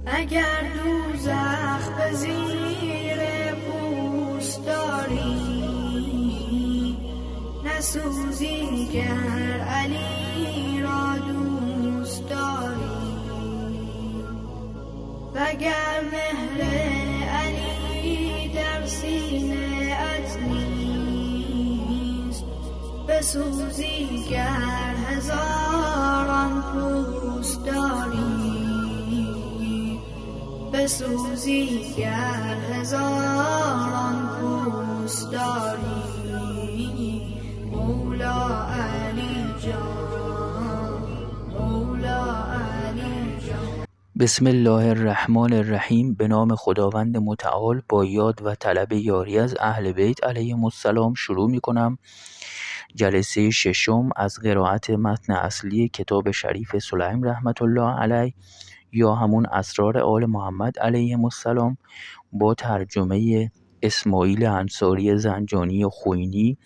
اگر دوزخ به زیر پوست داری، نسوزی گر علی را دوست داری. وگر مهر علی در سینه ات نیست، بسوزی گر هزاران پوست داری. بسوزی گر هزاران پوست داری. مولا علی جان، مولا علی جان. بسم الله الرحمن الرحیم. به نام خداوند متعال، با یاد و طلب یاری از اهل بیت علیهم السلام شروع می کنم جلسه ششم از قرائت متن اصلی کتاب شریف سلیم رحمت الله علیه یا همون اسرار آل محمد علیهم السلام با ترجمه اسماعیل انصاری زنجانی خوینی.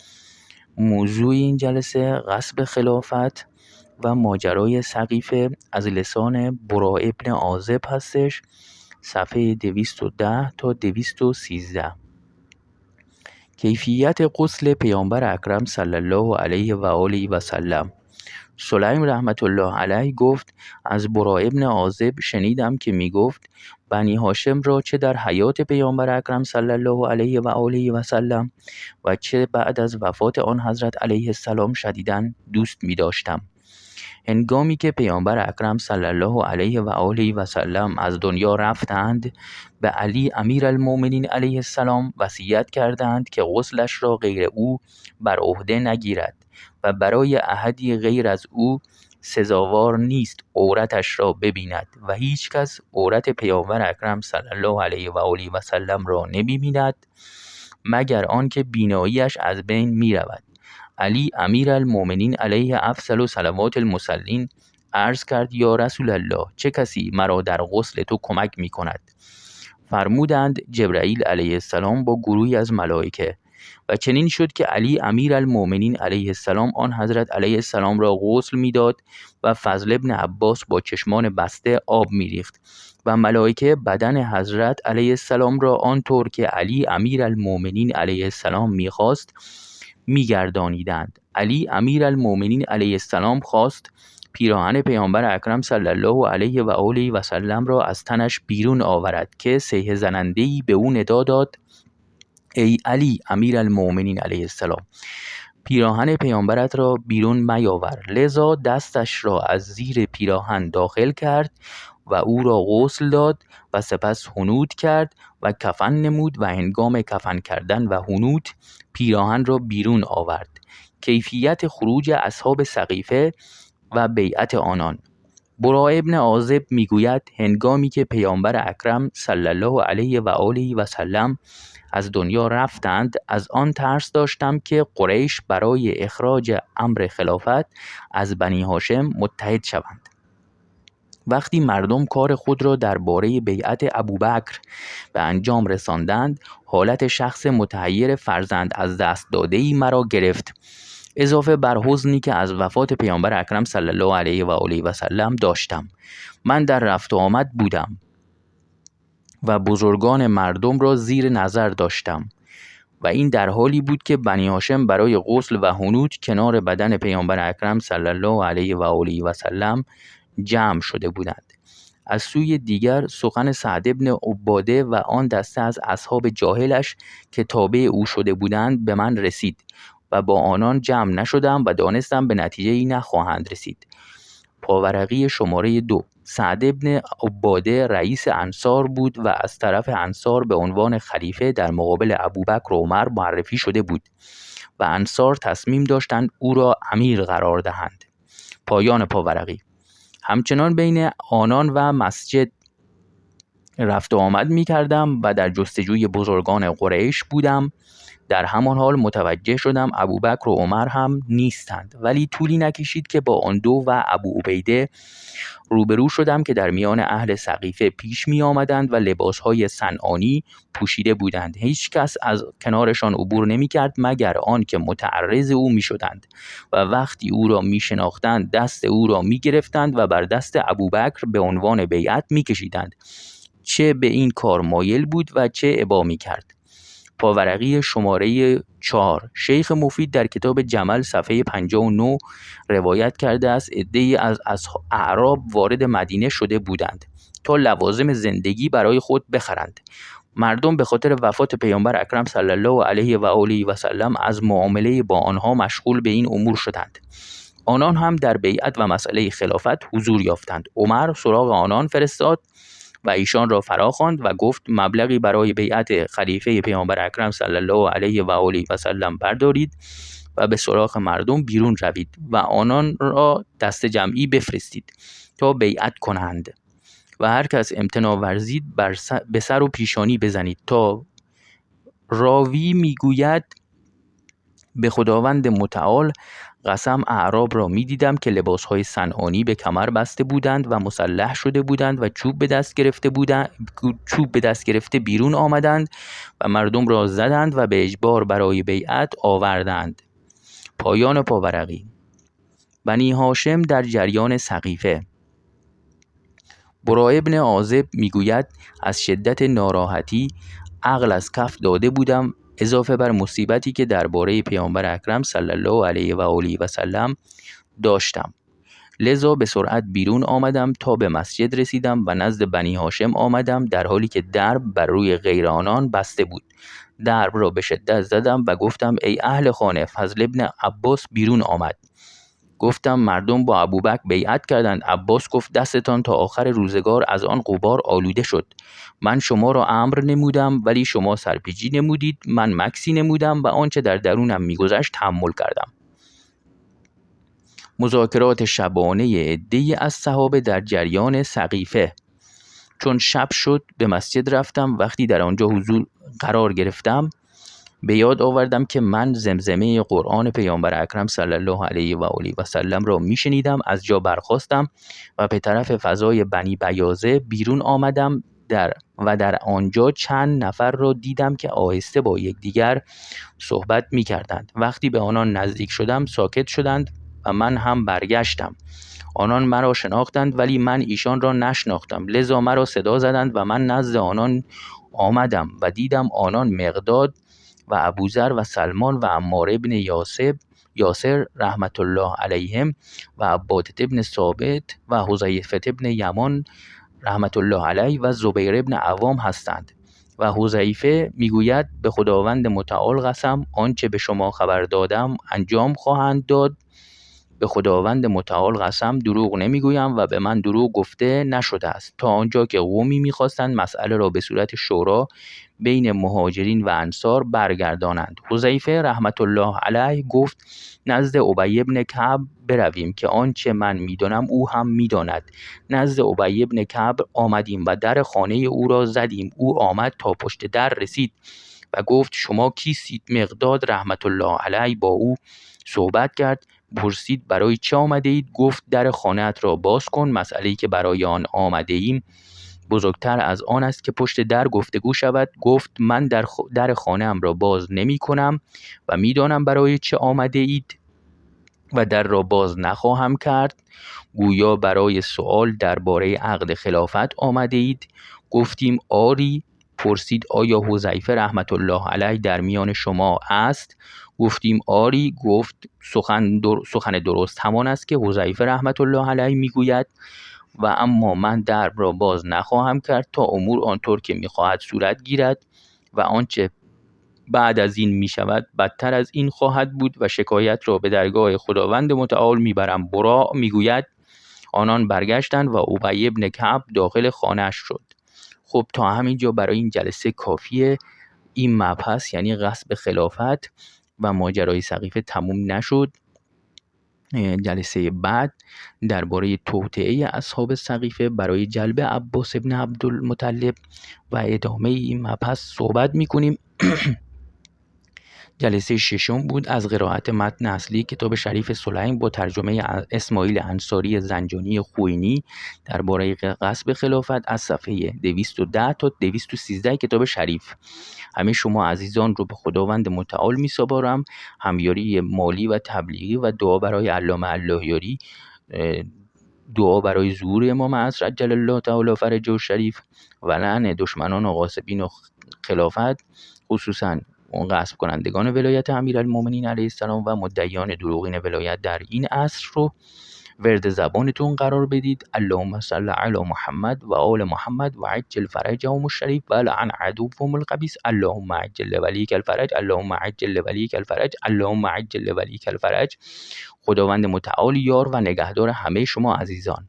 موضوع این جلسه غصب خلافت و ماجرای سقیفه از لسان برا ابن عازب هستش. صفحه 210 تا 213. کیفیت غسل پیامبر اکرم صلی الله علیه و آله و سلم. سلیم رحمت الله علیه گفت از برا ابن عازب شنیدم که می گفت بنی هاشم را چه در حیات پیامبر اکرم صلی الله علیه و آله و سلم و چه بعد از وفات آن حضرت علیه السلام شدیداً دوست می داشتم. هنگامی که پیامبر اکرم صلی الله علیه و آله و سلم از دنیا رفتند، به علی امیرالمؤمنین علیه السلام وصیت کردند که غسلش را غیر او بر عهده نگیرد و برای احدی غیر از او سزاوار نیست عورتش را ببیند و هیچ کس عورت پیامبر اکرم صلی الله علیه و آله و سلم را نمی‌بیند مگر آنکه بیناییش از بین می‌رود. علی امیرالمؤمنین علیه افضل صلوات المصلین عرض کرد یا رسول الله، چه کسی مرا در غسل تو کمک می کند؟ فرمودند جبرائیل علیه السلام با گروهی از ملائکه. و چنین شد که علی امیرالمؤمنین علیه السلام آن حضرت علیه السلام را غسل میداد و فضل ابن عباس با چشمان بسته آب میریخت و ملائکه بدن حضرت علیه السلام را آنطور که علی امیرالمؤمنین علیه السلام میخواست میگردانیدند. علی امیرالمؤمنین علیه السلام خواست پیراهن پیامبر اکرم صلی الله علیه و آله و سلم را از تنش بیرون آورد که صیحه زننده‌ای به او ندا داد ای علی امیرالمؤمنین علیه السلام، پیراهن پیامبرت را بیرون میاور. لذا دستش را از زیر پیراهن داخل کرد و او را غسل داد و سپس حنوط کرد و کفن نمود و هنگام کفن کردن و حنوط پیراهن را بیرون آورد. کیفیت خروج اصحاب سقیفه و بیعت آنان. برا ابن عازب میگوید هنگامی که پیامبر اکرم صلی الله علیه و آله و سلم از دنیا رفتند، از آن ترس داشتم که قریش برای اخراج امر خلافت از بنی هاشم متحد شوند. وقتی مردم کار خود را درباره بیعت ابوبکر به انجام رساندند، حالت شخص متحیر فرزند از دست داده‌ای مرا گرفت، اضافه بر حزنی که از وفات پیامبر اکرم صلی الله علیه و آله و سلم داشتم. من در رفت و آمد بودم و بزرگان مردم را زیر نظر داشتم و این در حالی بود که بنی هاشم برای غسل و حنوط کنار بدن پیامبر اکرم صلی الله علیه و آله و سلم جمع شده بودند. از سوی دیگر سخن سعد بن عباده و آن دسته از اصحاب جاهلش که تابع او شده بودند به من رسید و با آنان جمع نشدم و دانستم به نتیجه‌ای نخواهند رسید. پاورقی شماره 2. سعد بن عباده رئیس انصار بود و از طرف انصار به عنوان خلیفه در مقابل ابوبکر و عمر معرفی شده بود و انصار تصمیم داشتند او را امیر قرار دهند. پایان پاورقی. همچنان بین آنان و مسجد رفت و آمد می کردم و در جستجوی بزرگان قریش بودم. در همان حال متوجه شدم ابوبکر و عمر هم نیستند، ولی طولی نکشید که با آن دو و ابو عبیده روبرو شدم که در میان اهل سقیفه پیش می آمدند و لباسهای صنعانی پوشیده بودند. هیچ کس از کنارشان عبور نمی کرد مگر آن که متعرض او می شدند و وقتی او را می شناختند دست او را می گرفتند و بر دست ابوبکر به عنوان بیعت می کشیدند. چه به این کار مایل بود و چه ابا می کرد. پاورقی شماره 4. شیخ مفید در کتاب جمل صفحه 59 روایت کرده است عده‌ای از اعراب وارد مدینه شده بودند تا لوازم زندگی برای خود بخرند. مردم به خاطر وفات پیامبر اکرم صلی الله علیه و آله و سلم از معامله با آنها مشغول به این امور شدند. آنان هم در بیعت و مسئله خلافت حضور یافتند. عمر سراغ آنان فرستاد و ایشان را فراخواند و گفت مبلغی برای بیعت خلیفه پیامبر اکرم صلی الله علیه و آله و سلم بردارید و به سراغ مردم بیرون روید و آنان را دست جمعی بفرستید تا بیعت کنند و هر کس امتناع ورزید به سر و پیشانی بزنید. تا راوی میگوید به خداوند متعال قسم اعراب را می دیدم که لباسهای صنعانی به کمر بسته بودند و مسلح شده بودند و چوب به دست گرفته بیرون آمدند و مردم را زدند و به اجبار برای بیعت آوردند. پایان پاورقی. بنی هاشم در جریان سقیفه. برا ابن عازب میگوید از شدت ناراحتی عقل از کف داده بودم اضافه بر مصیبتی که درباره پیامبر اکرم صلی الله علیه و آله و سلم داشتم. لذا به سرعت بیرون آمدم تا به مسجد رسیدم و نزد بنی هاشم آمدم در حالی که درب بر روی غیر آنان بسته بود. درب را به شدت زدم و گفتم ای اهل خانه، فضل ابن عباس بیرون آمد. گفتم مردم با ابوبکر بیعت کردند. عباس گفت دستتان تا آخر روزگار از آن غبار آلوده شد. من شما را امر نمودم ولی شما سرپیچی نمودید. من مکسی نمودم و آنچه در درونم میگذشت تحمل کردم. مذاکرات شبانه عده‌ای از صحابه در جریان سقیفه. چون شب شد به مسجد رفتم. وقتی در آنجا حضور قرار گرفتم به یاد آوردم که من زمزمه قرآن پیامبر اکرم صلی الله علیه و آله و سلم را میشنیدم. از جا برخاستم و به طرف فضای بنی بیاضه بیرون آمدم در آنجا چند نفر را دیدم که آهسته با یکدیگر صحبت میکردند. وقتی به آنان نزدیک شدم ساکت شدند و من هم برگشتم. آنان مرا شناختند ولی من ایشان را نشناختم. لذا مرا صدا زدند و من نزد آنان آمدم و دیدم آنان مقداد و ابوذر و سلمان و عمار ابن یاسر رحمت الله علیهم و عبادة ابن ثابت و حذیفه ابن یمان رحمت الله علیه و زبیر ابن عوام هستند. و حذیفه میگوید به خداوند متعال قسم آنچه به شما خبر دادم انجام خواهند داد. به خداوند متعال قسم دروغ نمیگویم و به من دروغ گفته نشده است. تا آنجا که قومی میخواستند مسئله را به صورت شورا بین مهاجرین و انصار برگردانند. حذیفه رحمت الله علیه گفت نزد ابی ابن کعب برویم که آنچه من میدانم او هم میداند. نزد ابی ابن کعب آمدیم و در خانه او را زدیم. او آمد تا پشت در رسید و گفت شما کیستید؟ مقداد رحمت الله علیه با او صحبت کرد. پرسید برای چه آمده اید؟ گفت در خانه‌ات را باز کن. مسئله‌ای که برای آن آمده ایم بزرگتر از آن است که پشت در گفتگو شود. گفت من در خانه‌ام را باز نمی کنم و میدانم برای چه آمده اید و در را باز نخواهم کرد. گویا برای سؤال درباره عقد خلافت آمده اید. گفتیم آری. پرسید آیا حذیفه رحمت الله علیه در میان شما است؟ گفتیم آری. گفت سخن درست همان است که حذیفه رحمت الله علیه میگوید و اما من درب را باز نخواهم کرد تا امور آنطور که میخواهد صورت گیرد و آنچه بعد از این میشود بدتر از این خواهد بود و شکایت را به درگاه خداوند متعال میبرم. برا میگوید آنان برگشتند و ابی ابن کعب داخل خانه‌اش شد. خب تا همینجا برای این جلسه کافیه. این مبحث یعنی غصب خلافت و ماجرای سقیفه تموم نشد. جلسه بعد درباره توطئه اصحاب سقیفه برای جلب عباس ابن عبدالمطلب و ادامه این مبحث صحبت میکنیم. جلسه ششم بود از قرائت متن اصلی کتاب شریف سلیم با ترجمه اسماعیل انصاری زنجانی خوئینی درباره غصب خلافت از صفحه 210 تا 213 کتاب شریف. همه شما عزیزان رو به خداوند متعال می‌سپارم، همیاری مالی و تبلیغی و دعا برای علامه اللهیاری، دعا برای ظهور امام عصر عجل الله تعالی فرجه الشریف و لعن دشمنان و غاصبین و خلافت، خصوصا اون غصب کنندگان ولایت امیرالمومنین علیه السلام و مدعیان دروغین ولایت در این عصر رو ورد زبانتون قرار بدید. اللهم صل علی محمد و آل محمد و عجل فرجهم الشریف و لعن عدوهم الخبیث. اللهم عجل ولیک الفرج، اللهم عجل ولیک الفرج، اللهم عجل ولیک الفرج. خداوند متعال یار و نگهدار همه شما عزیزان.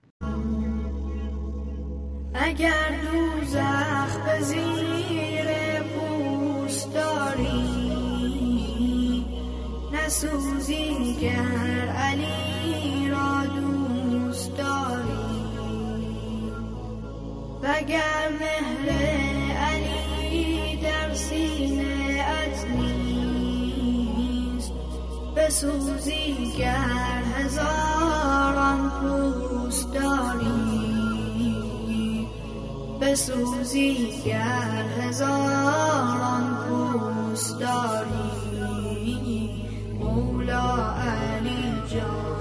اگر دوزخ به زیر پوست داری، نسوزی گر علی را دوست داری، وگر مهر علی در سینه ات نیست، بسوزی گر هزاران پوست داری، بسوزی گر هزاران پوست داری. مولا علی جان